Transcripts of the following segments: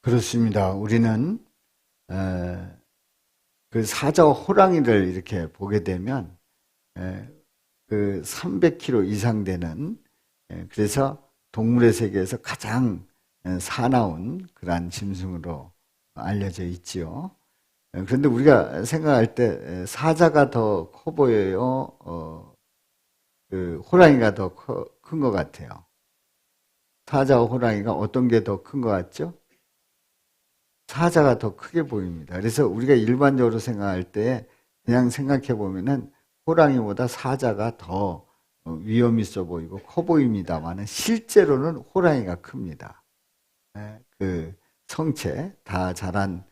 그렇습니다. 우리는 그 사자와 호랑이를 이렇게 보게 되면 에, 그 300kg 이상 되는 그래서 동물의 세계에서 가장 사나운 그러한 짐승으로 알려져 있지요. 그런데 우리가 생각할 때 사자가 더 커 보여요. 그 호랑이가 더 큰 것 같아요. 사자와 호랑이가 어떤 게 더 큰 것 같죠? 사자가 더 크게 보입니다. 그래서 우리가 일반적으로 생각할 때 그냥 생각해 보면은 호랑이보다 사자가 더 위험 있어 보이고 커 보입니다만은 실제로는 호랑이가 큽니다. 그 성체 다 자란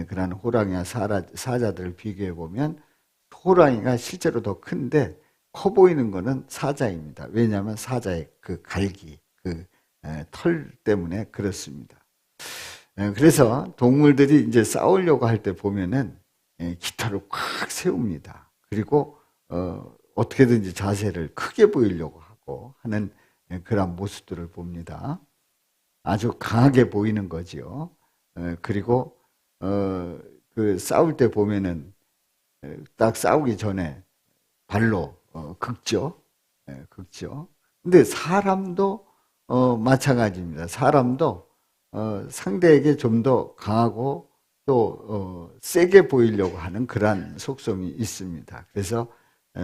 그런 호랑이와 사자들을 비교해 보면 호랑이가 실제로 더 큰데 커 보이는 거는 사자입니다. 왜냐하면 사자의 그 갈기, 그 털 때문에 그렇습니다. 그래서 동물들이 이제 싸우려고 할 때 보면은 깃털을 꽉 세웁니다. 그리고 어떻게든지 자세를 크게 보이려고 하고 하는 그런 모습들을 봅니다. 아주 강하게 보이는 거지요. 그리고 그 싸울 때 보면은 딱 싸우기 전에 발로 긁죠. 긁죠. 근데 사람도 마찬가지입니다. 사람도 상대에게 좀 더 강하고 또 세게 보이려고 하는 그러한 속성이 있습니다. 그래서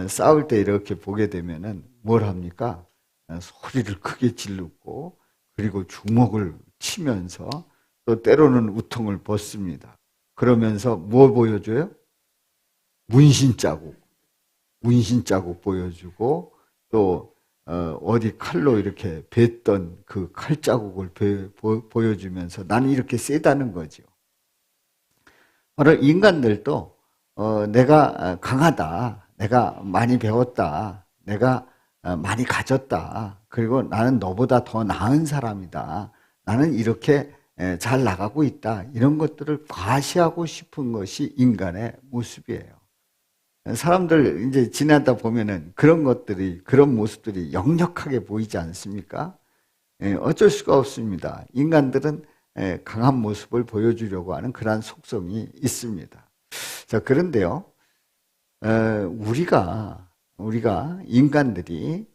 싸울 때 이렇게 보게 되면은 뭘 합니까? 소리를 크게 지르고 그리고 주먹을 치면서 또 때로는 우통을 벗습니다. 그러면서 뭐 보여줘요? 문신 자국. 문신 자국 보여주고 또 어디 칼로 이렇게 뱄던 그 칼 자국을 보여주면서 나는 이렇게 세다는 거죠. 바로 인간들도 내가 강하다, 내가 많이 배웠다, 내가 많이 가졌다, 그리고 나는 너보다 더 나은 사람이다, 나는 이렇게 잘 나가고 있다, 이런 것들을 과시하고 싶은 것이 인간의 모습이에요. 사람들 이제 지나다 보면은 그런 것들이, 그런 모습들이 역력하게 보이지 않습니까? 어쩔 수가 없습니다. 인간들은 강한 모습을 보여주려고 하는 그러한 속성이 있습니다. 자, 그런데요, 우리가 인간들이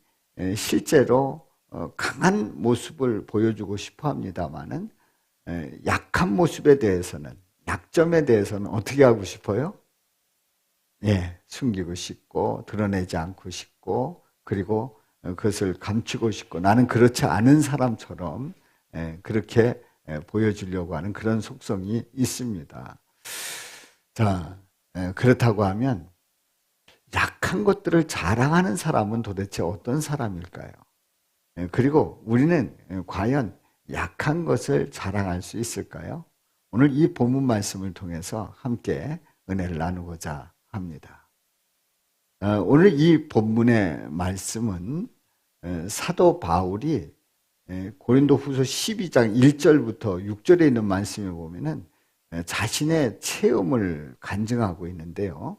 실제로 강한 모습을 보여주고 싶어 합니다만은 약한 모습에 대해서는, 약점에 대해서는 어떻게 하고 싶어요? 예, 숨기고 싶고 드러내지 않고 싶고 그리고 그것을 감추고 싶고 나는 그렇지 않은 사람처럼 그렇게 보여주려고 하는 그런 속성이 있습니다. 자, 그렇다고 하면 약한 것들을 자랑하는 사람은 도대체 어떤 사람일까요? 그리고 우리는 과연 약한 것을 자랑할 수 있을까요? 오늘 이 본문 말씀을 통해서 함께 은혜를 나누고자 합니다. 오늘 이 본문의 말씀은 사도 바울이 고린도 후서 12장 1절부터 6절에 있는 말씀에 보면은 자신의 체험을 간증하고 있는데요.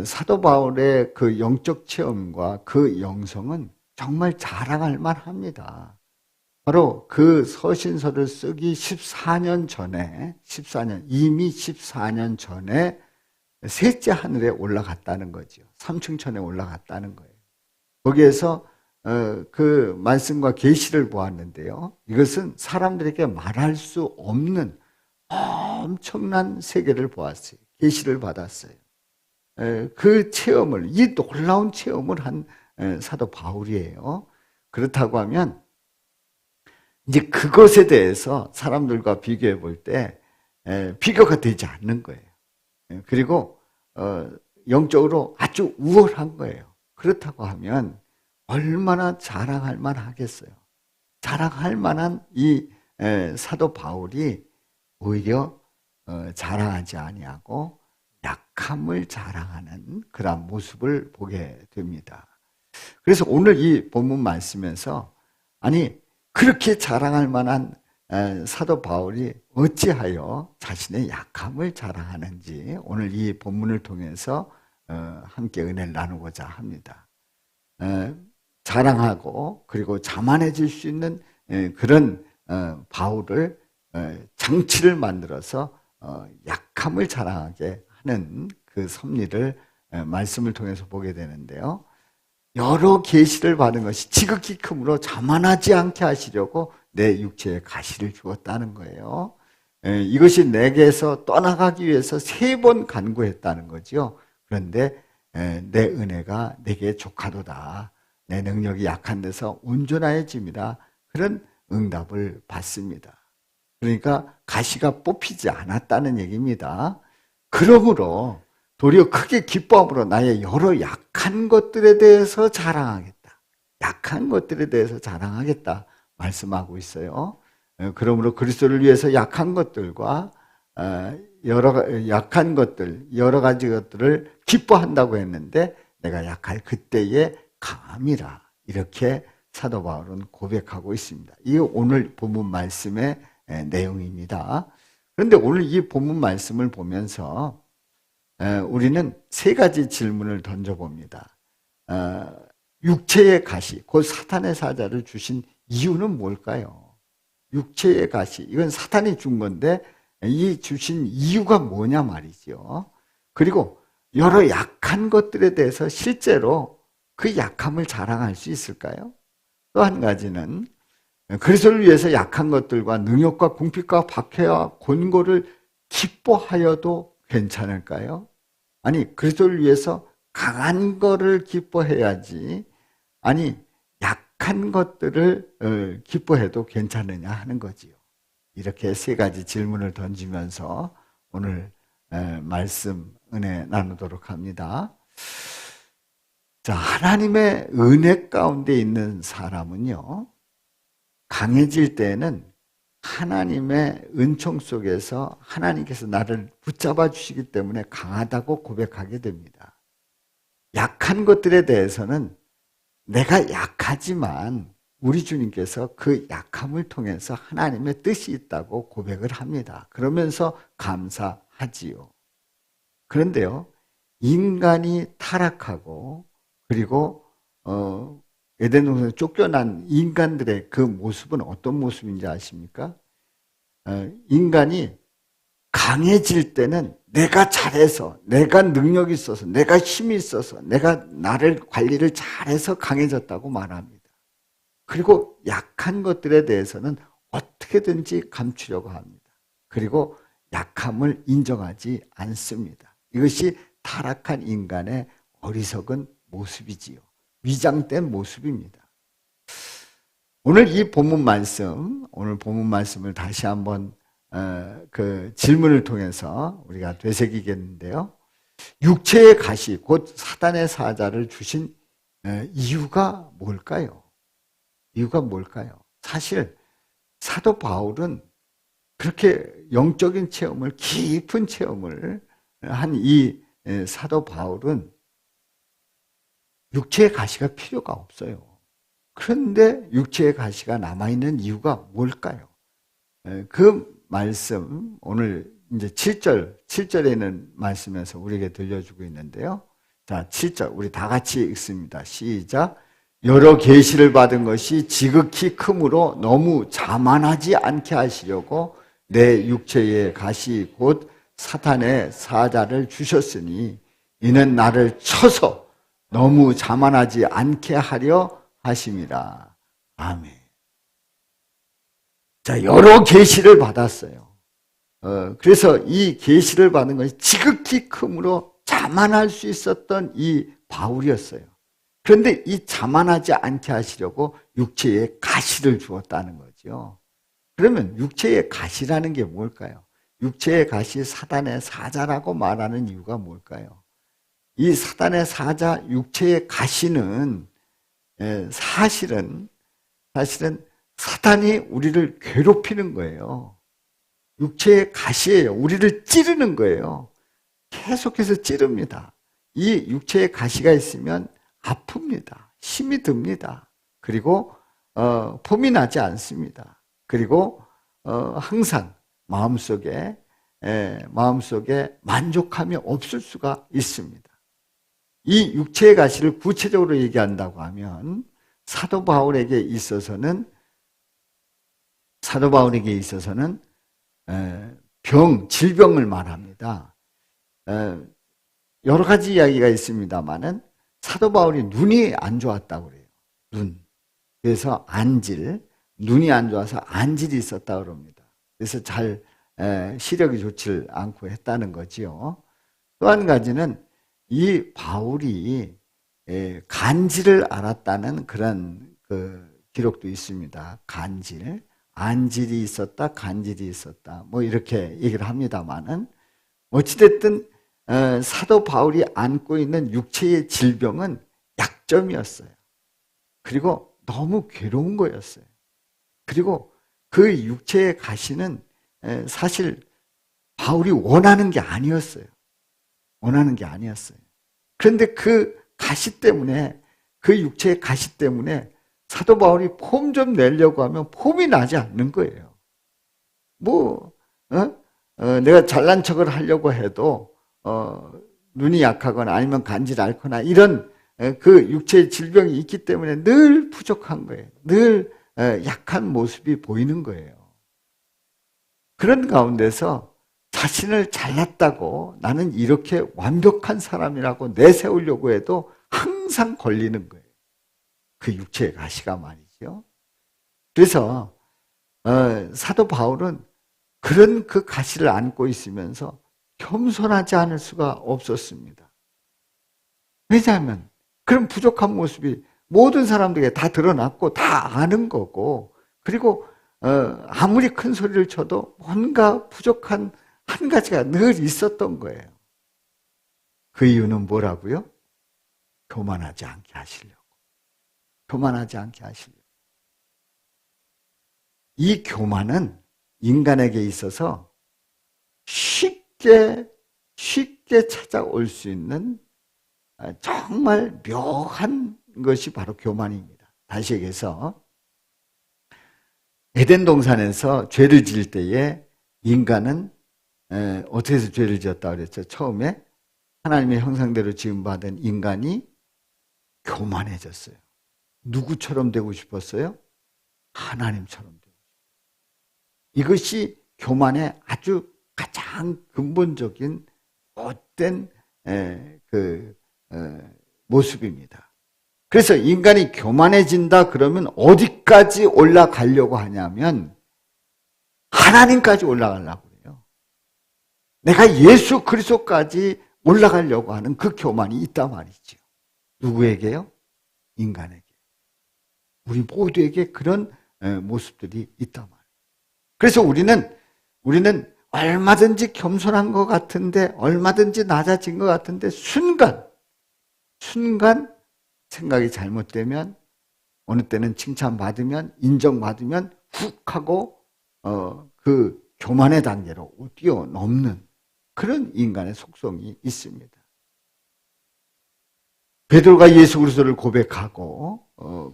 사도 바울의 그 영적 체험과 그 영성은 정말 자랑할 만합니다. 바로 그 서신서를 쓰기 14년 전에, 이미 14년 전에 셋째 하늘에 올라갔다는 거죠. 삼층천에 올라갔다는 거예요. 거기에서 그 말씀과 계시를 보았는데요. 이것은 사람들에게 말할 수 없는 엄청난 세계를 보았어요. 계시를 받았어요. 그 체험을, 이 놀라운 체험을 한 사도 바울이에요. 그렇다고 하면 이제 그것에 대해서 사람들과 비교해 볼 때 비교가 되지 않는 거예요. 그리고 영적으로 아주 우월한 거예요. 그렇다고 하면 얼마나 자랑할 만하겠어요. 자랑할 만한 이 사도 바울이 오히려 자랑하지 아니하고 약함을 자랑하는 그런 모습을 보게 됩니다. 그래서 오늘 이 본문 말씀에서 아니 그렇게 자랑할 만한 사도 바울이 어찌하여 자신의 약함을 자랑하는지 오늘 이 본문을 통해서 함께 은혜를 나누고자 합니다. 자랑하고 그리고 자만해질 수 있는 그런 바울을 장치를 만들어서 약함을 자랑하게 하는 그 섭리를 말씀을 통해서 보게 되는데요. 여러 계시를 받은 것이 지극히 크므로 자만하지 않게 하시려고 내 육체에 가시를 주었다는 거예요. 이것이 내게서 떠나가기 위해서 3번 간구했다는 거죠. 그런데 내 은혜가 내게 족하도다. 내 능력이 약한 데서 온전하여짐이라. 그런 응답을 받습니다. 그러니까 가시가 뽑히지 않았다는 얘기입니다. 그러므로 도리어 크게 기뻐함으로 나의 여러 약한 것들에 대해서 자랑하겠다. 약한 것들에 대해서 자랑하겠다 말씀하고 있어요. 그러므로 그리스도를 위해서 약한 것들과 약한 것들, 여러 가지 것들을 기뻐한다고 했는데 내가 약할 그때에 강함이라. 이렇게 사도 바울은 고백하고 있습니다. 이게 오늘 본문 말씀의 내용입니다. 그런데 오늘 이 본문 말씀을 보면서 우리는 3가지 질문을 던져봅니다. 육체의 가시, 곧 사탄의 사자를 주신 이유는 뭘까요? 육체의 가시, 이건 사탄이 준 건데 이 주신 이유가 뭐냐 말이죠. 그리고 여러 약한 것들에 대해서 실제로 그 약함을 자랑할 수 있을까요? 또 한 가지는 그리스도를 위해서 약한 것들과 능욕과 궁핍과 박해와 곤고를 기뻐하여도 괜찮을까요? 아니, 그리스도를 위해서 강한 거를 기뻐해야지, 아니 약한 것들을 기뻐해도 괜찮느냐 하는 거지요. 이렇게 3가지 질문을 던지면서 오늘 말씀 은혜 나누도록 합니다. 자, 하나님의 은혜 가운데 있는 사람은요, 강해질 때는 하나님의 은총 속에서 하나님께서 나를 붙잡아 주시기 때문에 강하다고 고백하게 됩니다. 약한 것들에 대해서는 내가 약하지만 우리 주님께서 그 약함을 통해서 하나님의 뜻이 있다고 고백을 합니다. 그러면서 감사하지요. 그런데요, 인간이 타락하고 그리고 에덴 동산에서 쫓겨난 인간들의 그 모습은 어떤 모습인지 아십니까? 인간이 강해질 때는 내가 잘해서, 내가 능력이 있어서, 내가 힘이 있어서, 내가 나를 관리를 잘해서 강해졌다고 말합니다. 그리고 약한 것들에 대해서는 어떻게든지 감추려고 합니다. 그리고 약함을 인정하지 않습니다. 이것이 타락한 인간의 어리석은 모습이지요. 위장된 모습입니다. 오늘 이 본문 말씀, 오늘 본문 말씀을 다시 한번 그 질문을 통해서 우리가 되새기겠는데요. 육체의 가시, 곧 사단의 사자를 주신 이유가 뭘까요? 이유가 뭘까요? 사실 사도 바울은 그렇게 영적인 체험을, 깊은 체험을 한 이 사도 바울은 육체의 가시가 필요가 없어요. 그런데 육체의 가시가 남아있는 이유가 뭘까요? 그 말씀, 오늘 이제 7절에 있는 말씀에서 우리에게 들려주고 있는데요. 자, 7절, 우리 다 같이 읽습니다. 시작. 여러 계시를 받은 것이 지극히 크므로 너무 자만하지 않게 하시려고 내 육체의 가시 곧 사탄의 사자를 주셨으니 이는 나를 쳐서 너무 자만하지 않게 하려 하심이라. 아멘. 자, 여러 계시를 받았어요. 그래서 이 계시를 받은 것이 지극히 크므로 자만할 수 있었던 이 바울이었어요. 그런데 이 자만하지 않게 하시려고 육체에 가시를 주었다는 거죠. 그러면 육체의 가시라는 게 뭘까요? 육체의 가시, 사단의 사자라고 말하는 이유가 뭘까요? 이 사단의 사자, 육체의 가시는 사실은 사탄이 우리를 괴롭히는 거예요. 육체의 가시예요. 우리를 찌르는 거예요. 계속해서 찌릅니다. 이 육체의 가시가 있으면 아픕니다. 힘이 듭니다. 그리고 폼이 나지 않습니다. 그리고 항상 마음속에 만족함이 없을 수가 있습니다. 이 육체의 가시를 구체적으로 얘기한다고 하면 사도 바울에게 있어서는 질병을 말합니다. 여러 가지 이야기가 있습니다만은 사도 바울이 눈이 안 좋았다고 그래요. 눈. 그래서 눈이 안 좋아서 안질이 있었다고 그럽니다. 그래서 잘 시력이 좋지 않고 했다는 거지요. 또 한 가지는 이 바울이 간질을 앓았다는 그런 기록도 있습니다. 안질이 있었다, 간질이 있었다. 뭐 이렇게 얘기를 합니다만은 어찌됐든 사도 바울이 안고 있는 육체의 질병은 약점이었어요. 그리고 너무 괴로운 거였어요. 그리고 그 육체의 가시는 사실 바울이 원하는 게 아니었어요. 그런데 그 가시 때문에, 그 육체의 가시 때문에 사도 바울이 폼 좀 내려고 하면 폼이 나지 않는 거예요. 내가 잘난 척을 하려고 해도 눈이 약하거나 아니면 간질 앓거나 이런 그 육체의 질병이 있기 때문에 늘 부족한 거예요. 늘 약한 모습이 보이는 거예요. 그런 가운데서 자신을 잘났다고 나는 이렇게 완벽한 사람이라고 내세우려고 해도 항상 걸리는 거예요. 그 육체의 가시가 말이죠. 그래서 사도 바울은 그런 그 가시를 안고 있으면서 겸손하지 않을 수가 없었습니다. 왜냐하면 그런 부족한 모습이 모든 사람들에게 다 드러났고 다 아는 거고, 그리고 아무리 큰 소리를 쳐도 뭔가 부족한 한 가지가 늘 있었던 거예요. 그 이유는 뭐라고요? 교만하지 않게 하시려고. 이 교만은 인간에게 있어서 쉽게 찾아올 수 있는 정말 묘한 것이 바로 교만입니다. 다시 얘기해서 에덴 동산에서 죄를 지을 때에 인간은 어떻게 해서 죄를 지었다고 그랬죠? 처음에 하나님의 형상대로 지음받은 인간이 교만해졌어요. 누구처럼 되고 싶었어요? 하나님처럼 되고 싶어요. 이것이 교만의 아주 가장 근본적인 못된 모습입니다. 그래서 인간이 교만해진다 그러면 어디까지 올라가려고 하냐면 하나님까지 올라가려고 해요. 내가 예수 그리스도까지 올라가려고 하는 그 교만이 있단 말이죠. 누구에게요? 인간에게. 우리 모두에게 그런 모습들이 있단 말이에요. 그래서 우리는 얼마든지 겸손한 것 같은데, 얼마든지 낮아진 것 같은데 순간 생각이 잘못되면, 어느 때는 칭찬받으면, 인정받으면 훅 하고 그 교만의 단계로 뛰어넘는 그런 인간의 속성이 있습니다. 베드로가 예수 그리스도를 고백하고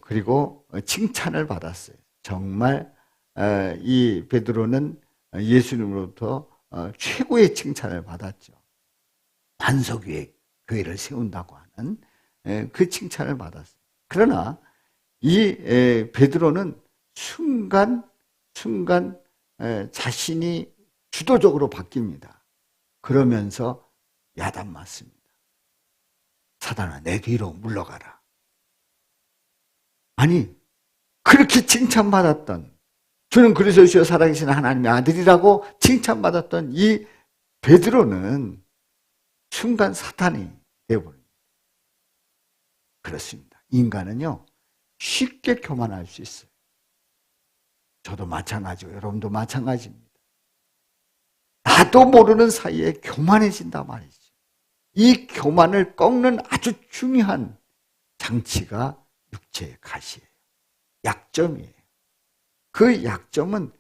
그리고 칭찬을 받았어요. 정말 이 베드로는 예수님으로부터 최고의 칭찬을 받았죠. 반석 위에 교회를 세운다고 하는 그 칭찬을 받았어요. 그러나 이 베드로는 순간 자신이 주도적으로 바뀝니다. 그러면서 야단 맞습니다. 사단아, 내 뒤로 물러가라. 아니, 그렇게 칭찬받았던, 주는 그리스도시요 살아계신 하나님의 아들이라고 칭찬받았던 이 베드로는 순간 사탄이 되어버립니다. 그렇습니다. 인간은요, 쉽게 교만할 수 있어요. 저도 마찬가지고 여러분도 마찬가지입니다. 나도 모르는 사이에 교만해진단 말이죠. 이 교만을 꺾는 아주 중요한 장치가 육체의 가시예요. 약점이에요. 그 약점은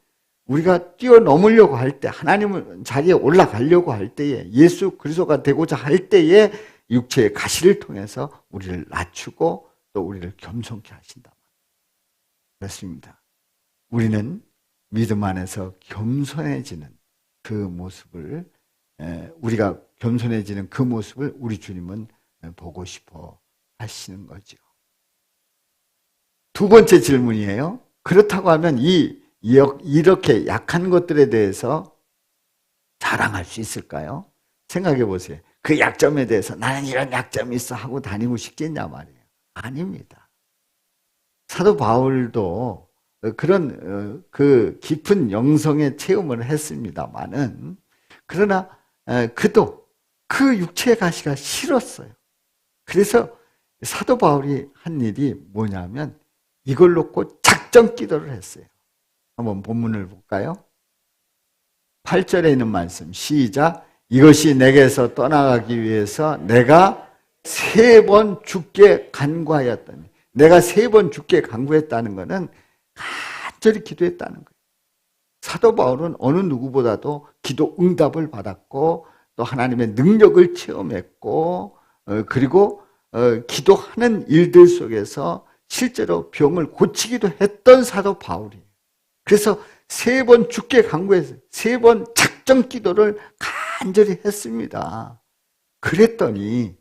우리가 뛰어넘으려고 할 때, 하나님 자리에 올라가려고 할 때에, 예수 그리스도가 되고자 할 때에 육체의 가시를 통해서 우리를 낮추고 또 우리를 겸손케 하신다. 그렇습니다. 우리는 믿음 안에서 겸손해지는 그 모습을, 우리가 겸손해지는 그 모습을 우리 주님은 보고 싶어 하시는 거죠. 두 번째 질문이에요. 그렇다고 하면 이렇게 약한 것들에 대해서 자랑할 수 있을까요? 생각해 보세요. 그 약점에 대해서 나는 이런 약점이 있어 하고 다니고 싶겠냐 말이에요. 아닙니다. 사도 바울도 그런 그 깊은 영성의 체험을 했습니다만은 그러나 그도 그 육체의 가시가 싫었어요. 그래서 사도 바울이 한 일이 뭐냐면 이걸 놓고 작전 기도를 했어요. 한번 본문을 볼까요? 8절에 있는 말씀 시작. 이것이 내게서 떠나가기 위해서 내가 3번 죽게 간구하였더니, 내가 3번 죽게 간구했다는 것은 간절히 기도했다는 거예요. 사도 바울은 어느 누구보다도 기도 응답을 받았고 또 하나님의 능력을 체험했고 그리고 기도하는 일들 속에서 실제로 병을 고치기도 했던 사도 바울이에요. 그래서 3번 죽게 간구해서 3번 작정 기도를 간절히 했습니다. 그랬더니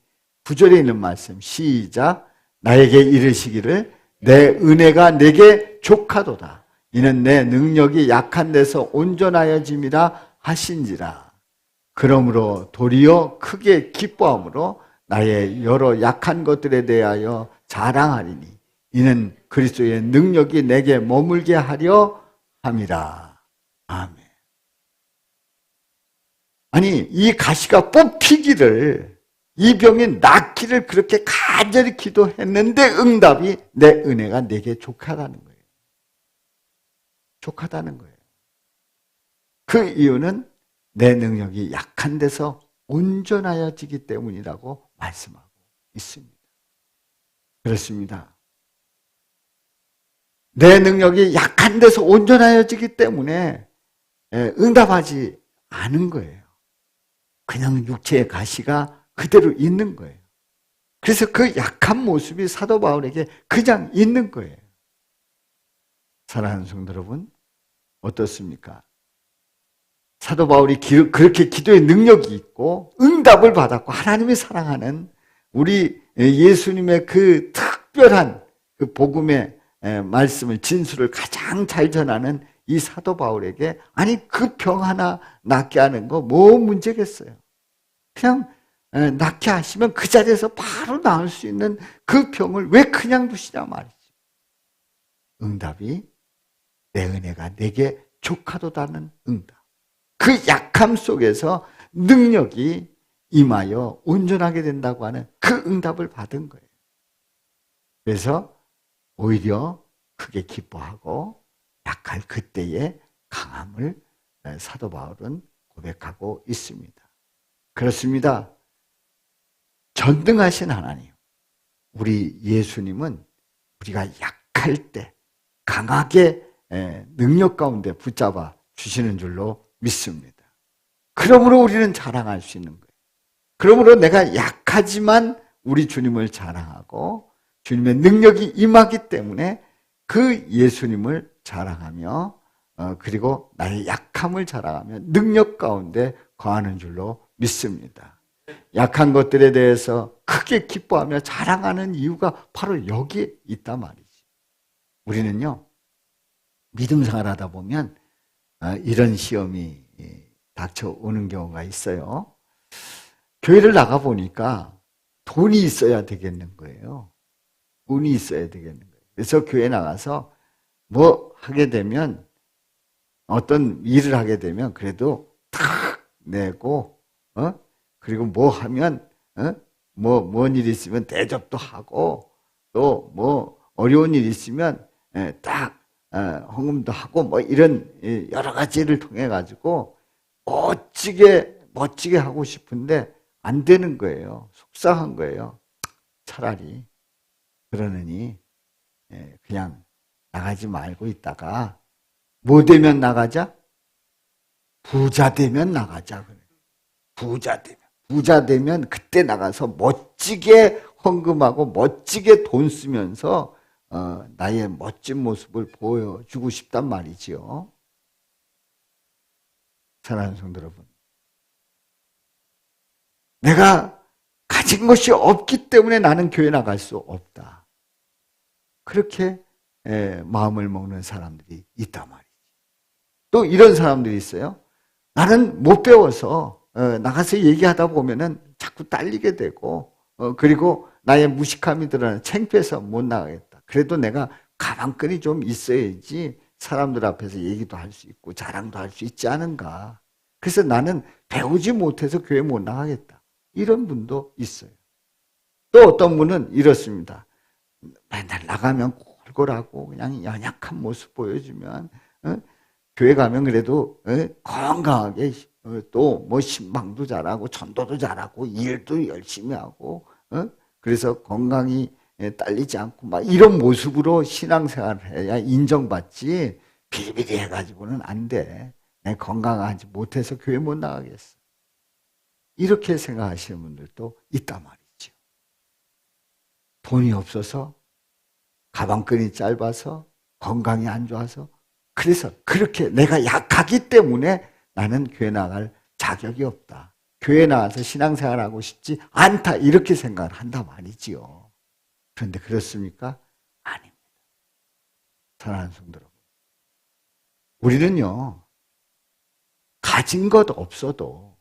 9절에 있는 말씀 시작. 나에게 이르시기를 내 은혜가 내게 족하도다. 이는 내 능력이 약한 데서 온전하여짐이라 하신지라. 그러므로 도리어 크게 기뻐함으로 나의 여러 약한 것들에 대하여 자랑하리니 이는 그리스도의 능력이 내게 머물게 하려 함이라. 아멘. 아니 이 가시가 뽑히기를, 이 병이 낫기를 그렇게 간절히 기도했는데 응답이 내 은혜가 내게 족하다는 거예요. 족하다는 거예요. 그 이유는 내 능력이 약한 데서 온전하여지기 때문이라고 말씀하고 있습니다. 그렇습니다. 내 능력이 약한 데서 온전하여지기 때문에 응답하지 않은 거예요. 그냥 육체의 가시가 그대로 있는 거예요. 그래서 그 약한 모습이 사도 바울에게 그냥 있는 거예요. 사랑하는 성도 여러분, 어떻습니까? 사도 바울이 그렇게 기도의 능력이 있고 응답을 받았고 하나님이 사랑하는 우리 예수님의 그 특별한 그 복음의 말씀을, 진술을 가장 잘 전하는 이 사도 바울에게 아니 그 병 하나 낫게 하는 거 뭐 문제겠어요. 그냥 낫게 하시면 그 자리에서 바로 나을 수 있는 그 병을 왜 그냥 두시냐 말이죠. 응답이 내 은혜가 내게 족하도다는 응답. 그 약함 속에서 능력이 임하여 온전하게 된다고 하는 그 응답을 받은 거예요. 그래서 오히려 크게 기뻐하고 약할 그때의 강함을 사도 바울은 고백하고 있습니다. 그렇습니다. 전능하신 하나님, 우리 예수님은 우리가 약할 때 강하게 능력 가운데 붙잡아 주시는 줄로 믿습니다. 그러므로 우리는 자랑할 수 있는 거예요. 그러므로 내가 약하지만 우리 주님을 자랑하고 주님의 능력이 임하기 때문에 그 예수님을 자랑하며 그리고 나의 약함을 자랑하며 능력 가운데 거하는 줄로 믿습니다. 약한 것들에 대해서 크게 기뻐하며 자랑하는 이유가 바로 여기에 있단 말이지. 우리는요, 믿음 생활하다 보면 이런 시험이 닥쳐오는 경우가 있어요. 교회를 나가보니까 돈이 있어야 되겠는 거예요. 돈이 있어야 되겠는 거예요. 그래서 교회 나가서 뭐 하게 되면, 어떤 일을 하게 되면 그래도 탁 내고, 그리고 뭐 하면, 뭔 일 있으면 대접도 하고, 또 뭐 어려운 일 있으면 딱 헌금도 하고 뭐 이런 여러 가지를 통해 가지고 멋지게 하고 싶은데 안 되는 거예요. 속상한 거예요. 차라리 그러느니 그냥 나가지 말고 있다가 뭐 되면 나가자? 부자 되면 나가자 그래. 부자 되면 그때 나가서 멋지게 헌금하고 멋지게 돈 쓰면서 나의 멋진 모습을 보여주고 싶단 말이지요. 사랑하는 성도 여러분, 내가 가진 것이 없기 때문에 나는 교회 나갈 수 없다. 그렇게 마음을 먹는 사람들이 있단 말이지. 또 이런 사람들이 있어요. 나는 못 배워서 나가서 얘기하다 보면은 자꾸 딸리게 되고 그리고 나의 무식함이 드러나 창피해서 못 나가겠다. 그래도 내가 가방끈이 좀 있어야지 사람들 앞에서 얘기도 할 수 있고 자랑도 할 수 있지 않은가. 그래서 나는 배우지 못해서 교회 못 나가겠다. 이런 분도 있어요. 또 어떤 분은 이렇습니다. 맨날 나가면 골골하고 그냥 연약한 모습 보여주면 교회 가면 그래도 건강하게 또 뭐 신방도 잘하고 전도도 잘하고 일도 열심히 하고 그래서 건강이 딸리지 않고 막 이런 모습으로 신앙생활을 해야 인정받지 비리비리 해가지고는 안 돼. 내 건강하지 못해서 교회 못 나가겠어. 이렇게 생각하시는 분들도 있단 말이죠. 돈이 없어서 가방끈이 짧아서 건강이 안 좋아서 그래서 그렇게 내가 약하기 때문에 나는 교회 나갈 자격이 없다. 교회 나가서 신앙생활하고 싶지 않다. 이렇게 생각을 한단 말이지요. 그런데 그렇습니까? 아닙니다. 사랑하는 성도 여러분. 우리는요. 가진 것 없어도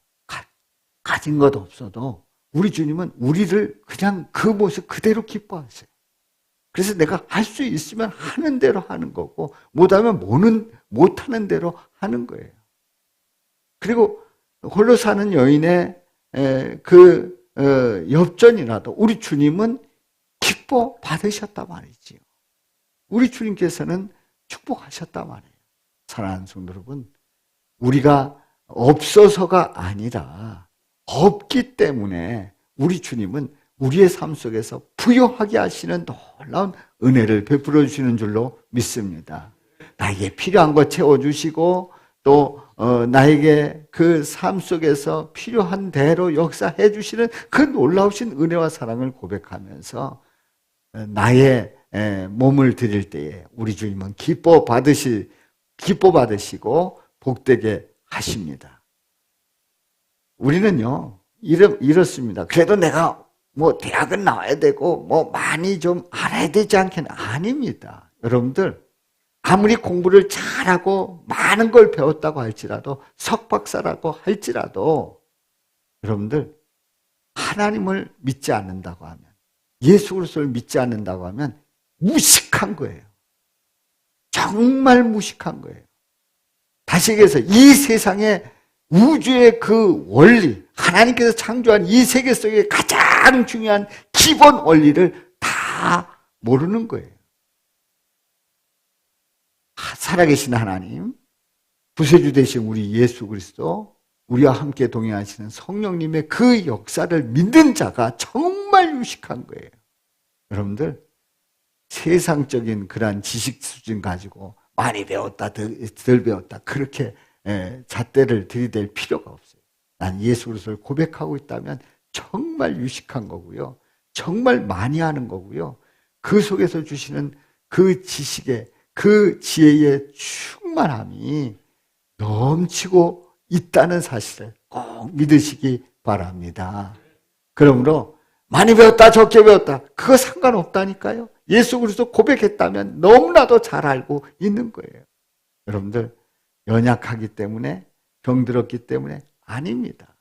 우리 주님은 우리를 그냥 그 모습 그대로 기뻐하세요. 그래서 내가 할 수 있으면 하는 대로 하는 거고 못하면 못하는 대로 하는 거예요. 그리고 홀로 사는 여인의 엽전이라도 우리 주님은 기뻐 받으셨단 말이지요. 우리 주님께서는 축복하셨단 말이에요. 사랑하는 성도 여러분, 우리가 없어서가 아니라 없기 때문에 우리 주님은 우리의 삶 속에서 부여하게 하시는 놀라운 은혜를 베풀어 주시는 줄로 믿습니다. 나에게 필요한 것 채워주시고 또 나에게 그 삶 속에서 필요한 대로 역사해 주시는 그 놀라우신 은혜와 사랑을 고백하면서 나의 몸을 드릴 때에 우리 주님은 기뻐 받으시고 복되게 하십니다. 우리는요 이렇습니다. 그래도 내가 뭐 대학은 나와야 되고 뭐 많이 좀 알아야 되지 않겠나? 아닙니다. 여러분들 아무리 공부를 잘하고 많은 걸 배웠다고 할지라도 석박사라고 할지라도 여러분들 하나님을 믿지 않는다고 하면 예수 그리스도를 믿지 않는다고 하면 무식한 거예요. 정말 무식한 거예요. 다시 얘기해서 이 세상에 우주의 그 원리, 하나님께서 창조한 이 세계 속에 가장 중요한 기본 원리를 다 모르는 거예요. 살아계신 하나님, 구세주 되신 우리 예수 그리스도, 우리와 함께 동행하시는 성령님의 그 역사를 믿는 자가 정말 유식한 거예요. 여러분들, 세상적인 그러한 지식 수준 가지고 많이 배웠다, 덜 배웠다, 그렇게 잣대를 들이댈 필요가 없어요. 난 예수 그리스도를 고백하고 있다면 정말 유식한 거고요. 정말 많이 하는 거고요. 그 속에서 주시는 그 지식의 그 지혜의 충만함이 넘치고 있다는 사실을 꼭 믿으시기 바랍니다. 그러므로 많이 배웠다 적게 배웠다 그거 상관없다니까요. 예수 그리스도 고백했다면 너무나도 잘 알고 있는 거예요. 여러분들 연약하기 때문에 병들었기 때문에 아닙니다.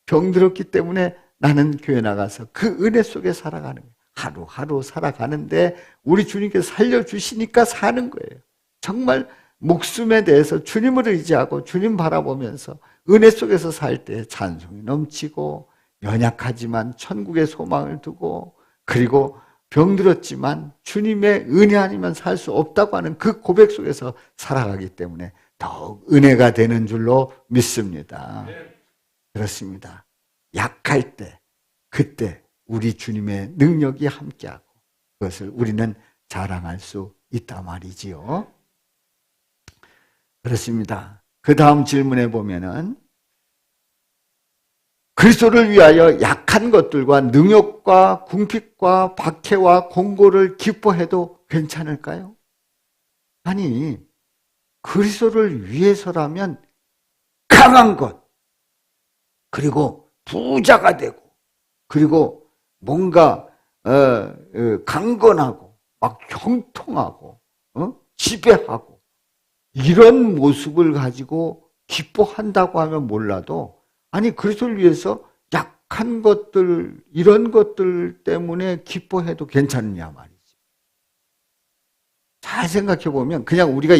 병들었기 때문에 나는 교회 나가서 그 은혜 속에 살아가는 거예요. 하루하루 살아가는데 우리 주님께서 살려주시니까 사는 거예요. 정말 목숨에 대해서 주님을 의지하고 주님 바라보면서 은혜 속에서 살 때 찬송이 넘치고 연약하지만 천국의 소망을 두고 그리고 병들었지만 주님의 은혜 아니면 살 수 없다고 하는 그 고백 속에서 살아가기 때문에 더욱 은혜가 되는 줄로 믿습니다. 그렇습니다. 약할 때 그때 우리 주님의 능력이 함께하고 그것을 우리는 자랑할 수 있단 말이지요. 그렇습니다. 그 다음 질문에 보면은 그리스도를 위하여 약한 것들과 능욕과 궁핍과 박해와 공고를 기뻐해도 괜찮을까요? 아니, 그리스도를 위해서라면 강한 것, 그리고 부자가 되고, 그리고 뭔가 강건하고 막 형통하고 지배하고 이런 모습을 가지고 기뻐한다고 하면 몰라도, 아니 그리스도를 위해서 약한 것들, 이런 것들 때문에 기뻐해도 괜찮느냐 말이지. 잘 생각해 보면 그냥 우리가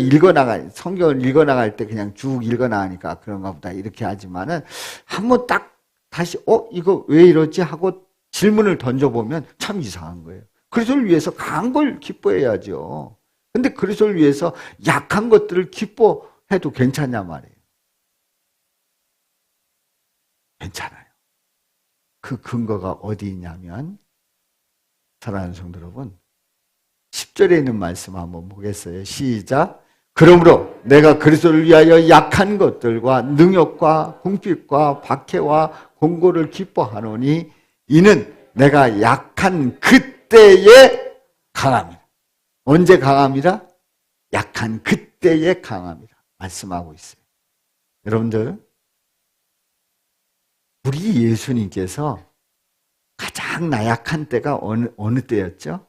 성경을 읽어나갈 때 그냥 쭉 읽어나가니까 그런가 보다 이렇게 하지만은 한번 딱 다시 이거 왜 이러지 하고 질문을 던져보면 참 이상한 거예요. 그리스도를 위해서 강한 걸 기뻐해야죠. 근데 그리스도를 위해서 약한 것들을 기뻐해도 괜찮냐 말이에요. 괜찮아요. 그 근거가 어디 있냐면, 사랑하는 성도 여러분, 10절에 있는 말씀 한번 보겠어요. 시작. 그러므로 내가 그리스도를 위하여 약한 것들과 능욕과 궁핍과 박해와 공고를 기뻐하노니 이는 내가 약한 그때에 강함이라. 언제 강함이라? 약한 그때에 강함이라 말씀하고 있어요. 여러분들, 우리 예수님께서 가장 나약한 때가 어느 때였죠?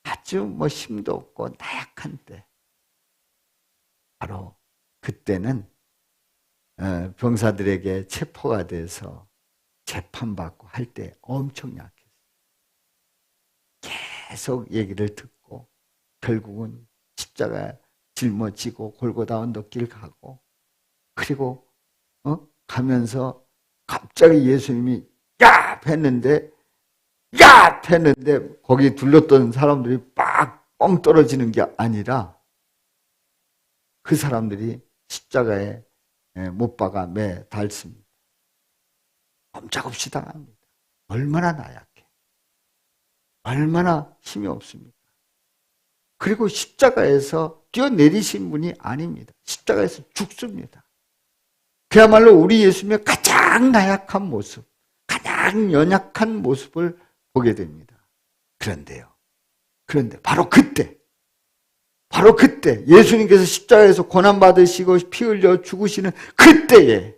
아주 힘도 없고 나약한 때. 바로 그때는 병사들에게 체포가 돼서 재판받고 할 때 엄청 약했어요. 계속 얘기를 듣고 결국은 십자가에 짊어지고 골고다 언덕길 가고, 그리고 가면서 갑자기 예수님이 야! 했는데 거기 둘렀던 사람들이 뻥 떨어지는 게 아니라 그 사람들이 십자가에 못 박아 매 닳습니다. 꼼짝없이 당합니다. 얼마나 나약해. 얼마나 힘이 없습니까? 그리고 십자가에서 뛰어내리신 분이 아닙니다. 십자가에서 죽습니다. 그야말로 우리 예수님의 가장 나약한 모습, 가장 연약한 모습을 보게 됩니다. 그런데 바로 그때 예수님께서 십자가에서 고난받으시고 피 흘려 죽으시는 그때에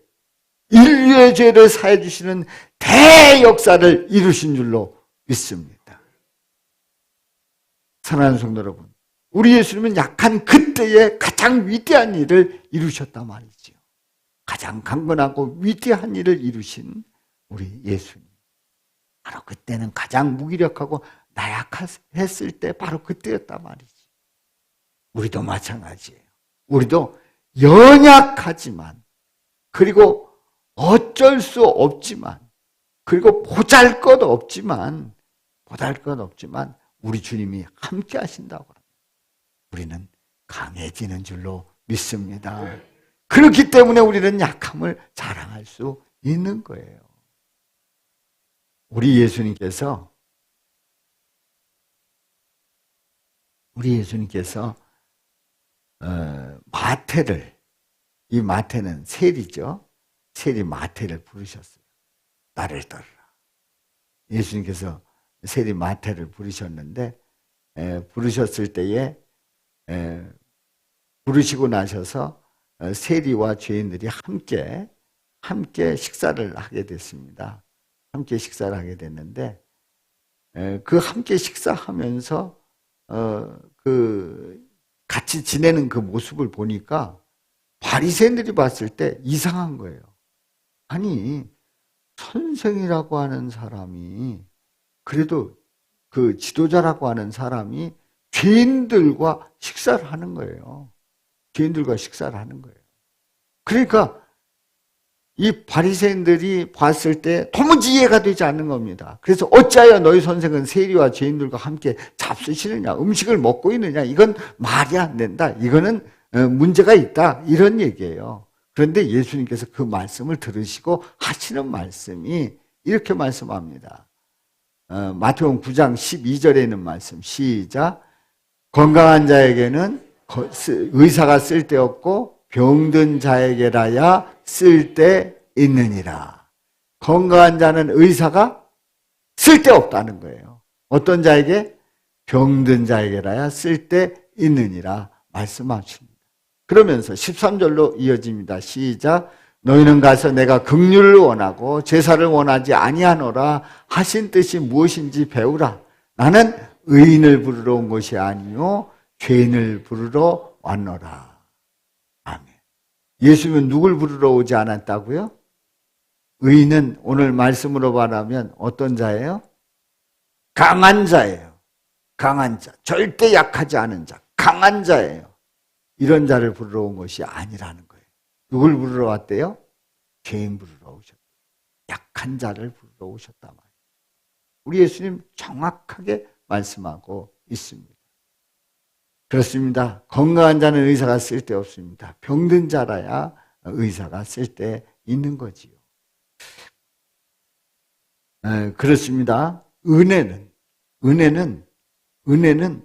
인류의 죄를 사해 주시는 대역사를 이루신 줄로 믿습니다. 사랑하는 성도 여러분, 우리 예수님은 약한 그때에 가장 위대한 일을 이루셨단 말이지요. 가장 강건하고 위대한 일을 이루신 우리 예수님. 바로 그때는 가장 무기력하고 나약했을 때 바로 그때였단 말이지. 우리도 마찬가지예요. 우리도 연약하지만, 그리고 어쩔 수 없지만, 그리고 보잘것없지만 우리 주님이 함께 하신다고 합니다. 우리는 강해지는 줄로 믿습니다. 그렇기 때문에 우리는 약함을 자랑할 수 있는 거예요. 우리 예수님께서 이 마태는 세리죠. 세리 마태를 부르셨어요. 나를 따르라. 예수님께서 세리 마태를 부르셨는데, 부르셨을 때에 부르시고 나셔서 세리와 죄인들이 함께 식사를 하게 됐습니다. 함께 식사를 하게 됐는데, 그 함께 식사하면서 같이 지내는 그 모습을 보니까 바리새인들이 봤을 때 이상한 거예요. 아니, 선생이라고 하는 사람이, 그래도 그 지도자라고 하는 사람이 죄인들과 식사를 하는 거예요. 죄인들과 식사를 하는 거예요. 그러니까 이 바리새인들이 봤을 때 도무지 이해가 되지 않는 겁니다. 그래서 어찌하여 너희 선생은 세리와 죄인들과 함께 잡수시느냐, 음식을 먹고 있느냐, 이건 말이 안 된다. 이거는 문제가 있다. 이런 얘기예요. 그런데 예수님께서 그 말씀을 들으시고 하시는 말씀이 이렇게 말씀합니다. 마태복음 9장 12절에 있는 말씀, 시작. 건강한 자에게는 의사가 쓸데없고 병든 자에게라야 쓸데있느니라. 건강한 자는 의사가 쓸데없다는 거예요. 어떤 자에게? 병든 자에게라야 쓸데있느니라 말씀하십니다. 그러면서 13절로 이어집니다. 시작. 너희는 가서 내가 긍휼을 원하고 제사를 원하지 아니하노라 하신 뜻이 무엇인지 배우라. 나는 의인을 부르러 온 것이 아니요 죄인을 부르러 왔노라. 아멘. 예수님은 누굴 부르러 오지 않았다고요? 의인은 오늘 말씀으로 말하면 어떤 자예요? 강한 자예요. 강한 자. 절대 약하지 않은 자. 강한 자예요. 이런 자를 부르러 온 것이 아니라는 거예요. 누굴 부르러 왔대요? 죄인 부르러 오셨다. 약한 자를 부르러 오셨단 말이에요. 우리 예수님 정확하게 말씀하고 있습니다. 그렇습니다. 건강한 자는 의사가 쓸데없습니다. 병든 자라야 의사가 쓸데 있는 거지요. 그렇습니다. 은혜는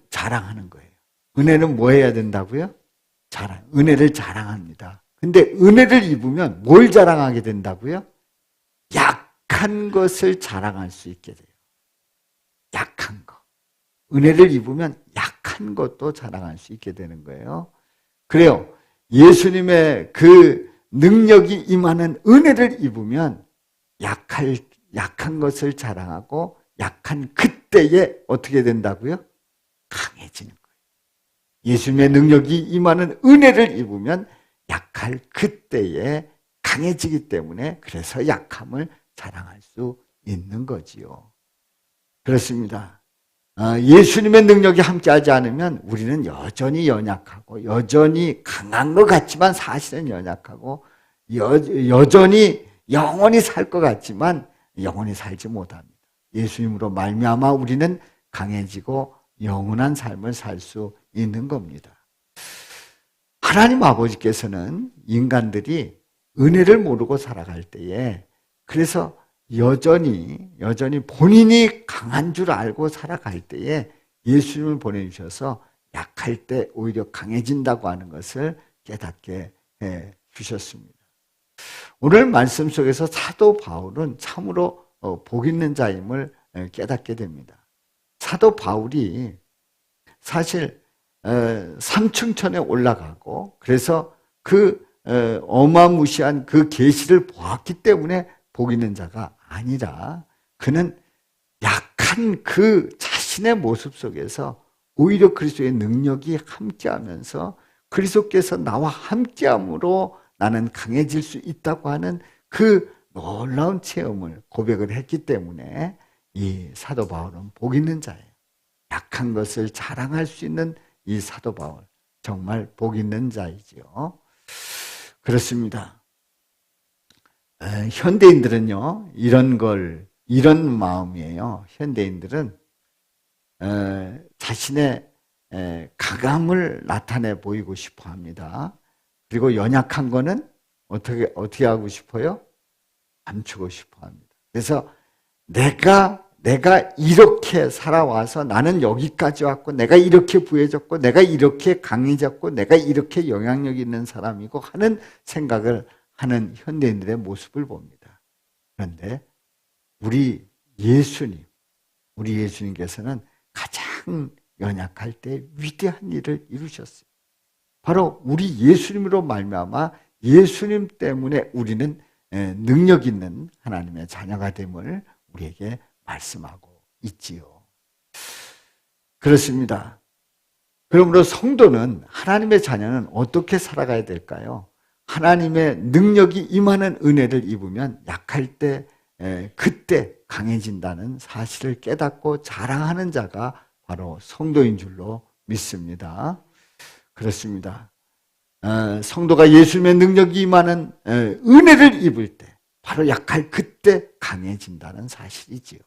자랑하는 거예요. 은혜는 뭐 해야 된다고요? 은혜를 자랑합니다. 근데 은혜를 입으면 뭘 자랑하게 된다고요? 약한 것을 자랑할 수 있게 돼요. 약한 거. 은혜를 입으면 약한 것도 자랑할 수 있게 되는 거예요. 그래요. 예수님의 그 능력이 임하는 은혜를 입으면 약한 것을 자랑하고 약한 그때에 어떻게 된다고요? 강해지는 거예요. 예수님의 능력이 임하는 은혜를 입으면 약할 그때에 강해지기 때문에 그래서 약함을 자랑할 수 있는 거지요. 그렇습니다. 예수님의 능력이 함께하지 않으면 우리는 여전히 연약하고 여전히 강한 것 같지만 사실은 연약하고 여전히 영원히 살 것 같지만 영원히 살지 못합니다. 예수님으로 말미암아 우리는 강해지고 영원한 삶을 살 수 있는 겁니다. 하나님 아버지께서는 인간들이 은혜를 모르고 살아갈 때에 그래서 여전히 본인이 강한 줄 알고 살아갈 때에 예수님을 보내주셔서 약할 때 오히려 강해진다고 하는 것을 깨닫게 해 주셨습니다. 오늘 말씀 속에서 사도 바울은 참으로 복 있는 자임을 깨닫게 됩니다. 사도 바울이 사실 삼층천에 올라가고 그래서 그 어마무시한 그 계시를 보았기 때문에 복 있는 자가 아니라 그는 약한 그 자신의 모습 속에서 오히려 그리스도의 능력이 함께하면서 그리스도께서 나와 함께함으로 나는 강해질 수 있다고 하는 그 놀라운 체험을 고백을 했기 때문에 이 사도 바울은 복 있는 자예요. 약한 것을 자랑할 수 있는 이 사도 바울 정말 복 있는 자이지요. 그렇습니다. 현대인들은요 이런 마음이에요. 현대인들은 자신의 강함을 나타내 보이고 싶어 합니다. 그리고 연약한 거는 어떻게 하고 싶어요? 감추고 싶어 합니다. 그래서 내가 이렇게 살아와서 나는 여기까지 왔고 내가 이렇게 부해졌고 내가 이렇게 강해졌고 내가 이렇게 영향력 있는 사람이고 하는 생각을 하는 현대인들의 모습을 봅니다. 그런데 우리 예수님께서는 가장 연약할 때 위대한 일을 이루셨어요. 바로 우리 예수님으로 말미암아 예수님 때문에 우리는 능력 있는 하나님의 자녀가 됨을 우리에게 말씀하고 있지요. 그렇습니다. 그러므로 성도는 하나님의 자녀는 어떻게 살아가야 될까요? 하나님의 능력이 임하는 은혜를 입으면 약할 때 그때 강해진다는 사실을 깨닫고 자랑하는 자가 바로 성도인 줄로 믿습니다. 그렇습니다. 성도가 예수님의 능력이 임하는 은혜를 입을 때 바로 약할 그때 강해진다는 사실이지요.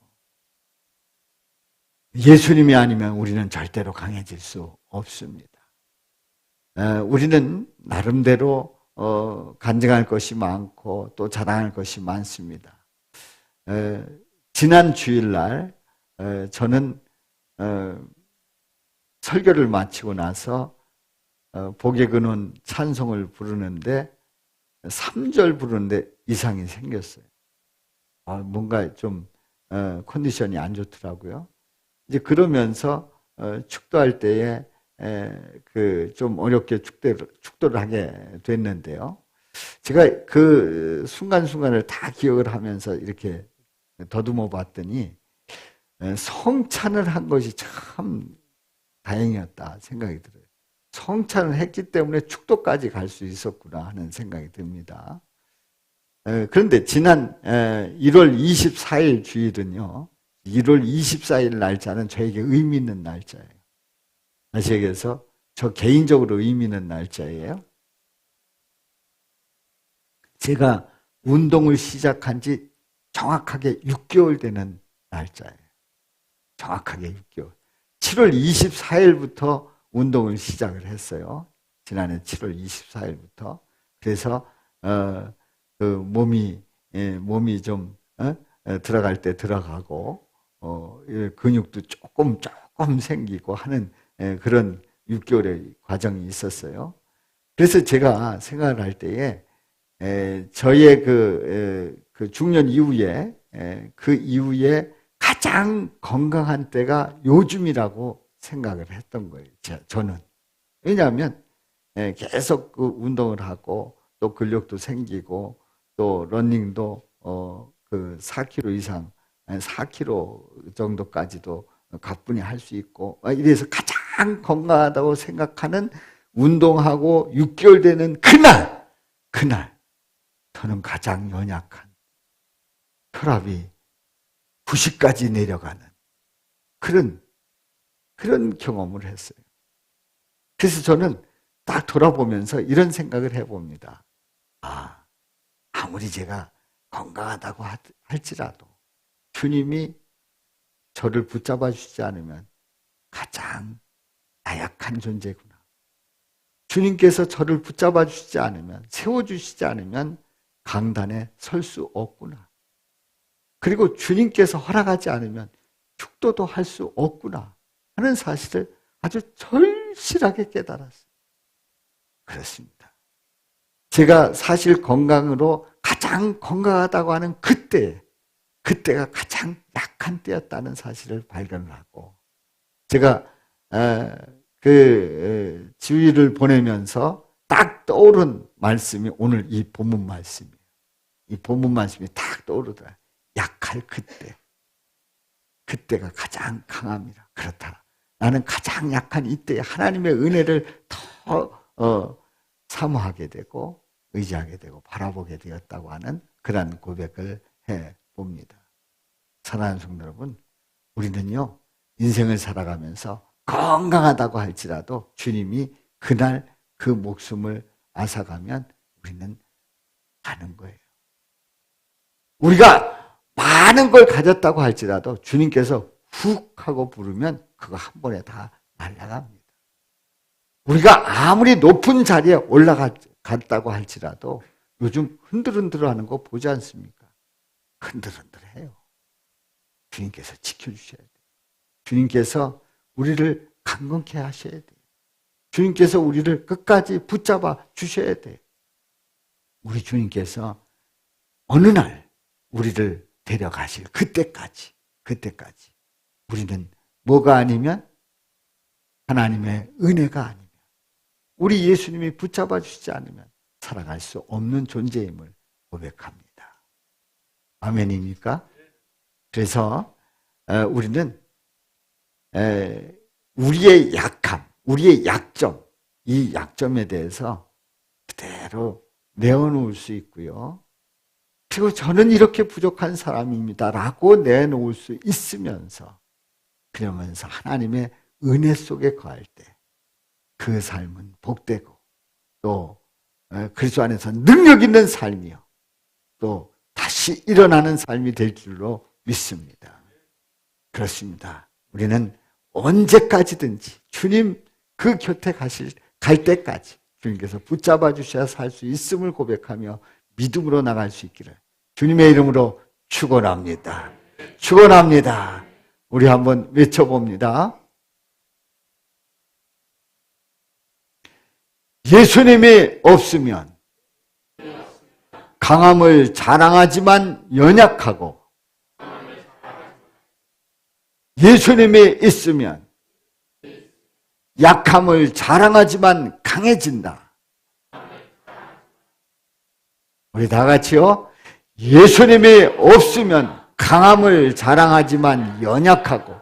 예수님이 아니면 우리는 절대로 강해질 수 없습니다. 우리는 나름대로 간증할 것이 많고 또 자랑할 것이 많습니다. 지난 주일날 저는 설교를 마치고 나서 복의 근원 찬송을 부르는데 3절 부르는데 이상이 생겼어요. 뭔가 좀 컨디션이 안 좋더라고요. 이제 그러면서 축도할 때에 좀 어렵게 축도를 하게 됐는데요. 제가 그 순간순간을 다 기억을 하면서 이렇게 더듬어 봤더니 성찬을 한 것이 참 다행이었다 생각이 들어요. 성찬을 했기 때문에 축도까지 갈 수 있었구나 하는 생각이 듭니다. 그런데 지난 1월 24일 주일은요, 1월 24일 날짜는 저에게 의미 있는 날짜예요. 아시겠어요? 저 개인적으로 의미 있는 날짜예요. 제가 운동을 시작한 지 정확하게 6개월 되는 날짜예요. 정확하게 6개월. 7월 24일부터 운동을 시작을 했어요. 지난해 7월 24일부터. 그래서 그 몸이 좀 들어갈 때 들어가고 근육도 조금 생기고 하는 그런 6개월의 과정이 있었어요. 그래서 제가 생각을 할 때에 저의 그 중년 이후에 그 이후에 가장 건강한 때가 요즘이라고 생각을 했던 거예요. 저는. 왜냐하면 계속 그 운동을 하고 또 근력도 생기고 또 러닝도 그 4km 이상 4km 정도까지도 가뿐히 할 수 있고 이래서 가장 건강하다고 생각하는 운동하고 6개월 되는 그날 저는 가장 연약한 혈압이 90까지 내려가는 그런 경험을 했어요. 그래서 저는 딱 돌아보면서 이런 생각을 해봅니다. 아무리 제가 건강하다고 할지라도 주님이 저를 붙잡아 주시지 않으면 가장 나약한 존재구나. 주님께서 저를 붙잡아 주시지 않으면, 세워주시지 않으면 강단에 설 수 없구나. 그리고 주님께서 허락하지 않으면 축도도 할 수 없구나 하는 사실을 아주 절실하게 깨달았어요. 그렇습니다. 제가 사실 건강으로 가장 건강하다고 하는 그때가 가장 약한 때였다는 사실을 발견을 하고, 제가 그 주일을 보내면서 딱 떠오른 말씀이 오늘 이 본문 말씀이에요. 이 본문 말씀이 딱 떠오르더라. 약할 그때가 가장 강함이라. 그렇다. 나는 가장 약한 이때에 하나님의 은혜를 더 사모하게 되고 의지하게 되고 바라보게 되었다고 하는 그런 고백을 해봅니다. 사랑하는 성도 여러분, 우리는요 인생을 살아가면서 건강하다고 할지라도 주님이 그날 그 목숨을 앗아가면 우리는 가는 거예요. 우리가 많은 걸 가졌다고 할지라도 주님께서 훅 하고 부르면 그거 한 번에 다 날아갑니다. 우리가 아무리 높은 자리에 올라갔다고 할지라도 요즘 흔들흔들하는 거 보지 않습니까? 흔들흔들해요. 주님께서 지켜주셔야 돼요. 주님께서 우리를 강건케 하셔야 돼요. 주님께서 우리를 끝까지 붙잡아 주셔야 돼요. 우리 주님께서 어느 날 우리를 데려가실 그때까지 우리는 뭐가 아니면 하나님의 은혜가 아니면 우리 예수님이 붙잡아 주시지 않으면 살아갈 수 없는 존재임을 고백합니다. 아멘입니까? 그래서 우리는 우리의 약함, 우리의 약점, 이 약점에 대해서 그대로 내어놓을 수 있고요. 그리고 저는 이렇게 부족한 사람입니다 라고 내놓을 수 있으면서, 그러면서 하나님의 은혜 속에 거할 때 그 삶은 복되고 또 그리스도 안에서 능력 있는 삶이요 또 다시 일어나는 삶이 될 줄로 믿습니다. 그렇습니다. 우리는 언제까지든지 주님 그 곁에 갈 때까지 주님께서 붙잡아 주셔야 살 수 있음을 고백하며 믿음으로 나갈 수 있기를 주님의 이름으로 축원합니다. 축원합니다. 우리 한번 외쳐봅니다. 예수님이 없으면 강함을 자랑하지만 연약하고, 예수님이 있으면 약함을 자랑하지만 강해진다. 우리 다 같이요. 예수님이 없으면 강함을 자랑하지만 연약하고,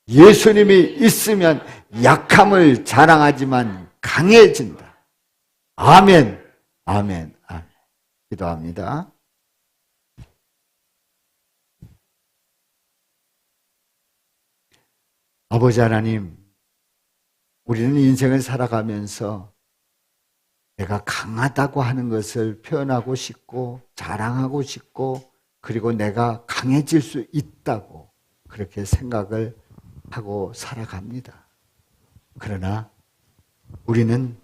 예수님이 있으면 약함을 자랑하지만 강해진다. 아멘, 아멘, 아멘. 기도합니다. 아버지 하나님, 우리는 인생을 살아가면서 내가 강하다고 하는 것을 표현하고 싶고 자랑하고 싶고 그리고 내가 강해질 수 있다고 그렇게 생각을 하고 살아갑니다. 그러나 우리는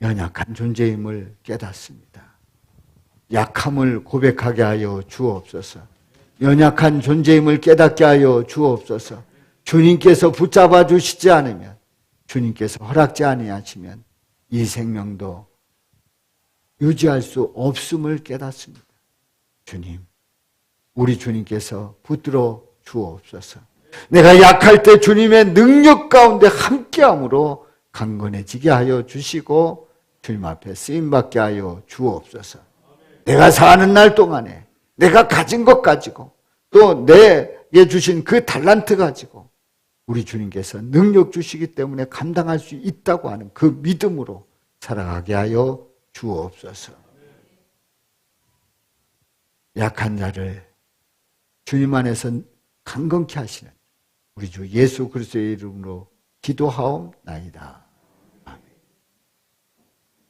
연약한 존재임을 깨닫습니다. 약함을 고백하게 하여 주옵소서. 연약한 존재임을 깨닫게 하여 주옵소서. 주님께서 붙잡아 주시지 않으면, 주님께서 허락지 아니하시면 이 생명도 유지할 수 없음을 깨닫습니다. 주님, 우리 주님께서 붙들어 주옵소서. 내가 약할 때 주님의 능력 가운데 함께함으로 강건해지게 하여 주시고 주님 앞에 쓰임받게 하여 주옵소서. 내가 사는 날 동안에 내가 가진 것 가지고 또 내게 주신 그 달란트 가지고 우리 주님께서 능력 주시기 때문에 감당할 수 있다고 하는 그 믿음으로 살아가게 하여 주옵소서. 약한 자를 주님 안에서 강건케 하시는 우리 주 예수 그리스도의 이름으로 기도하옵나이다.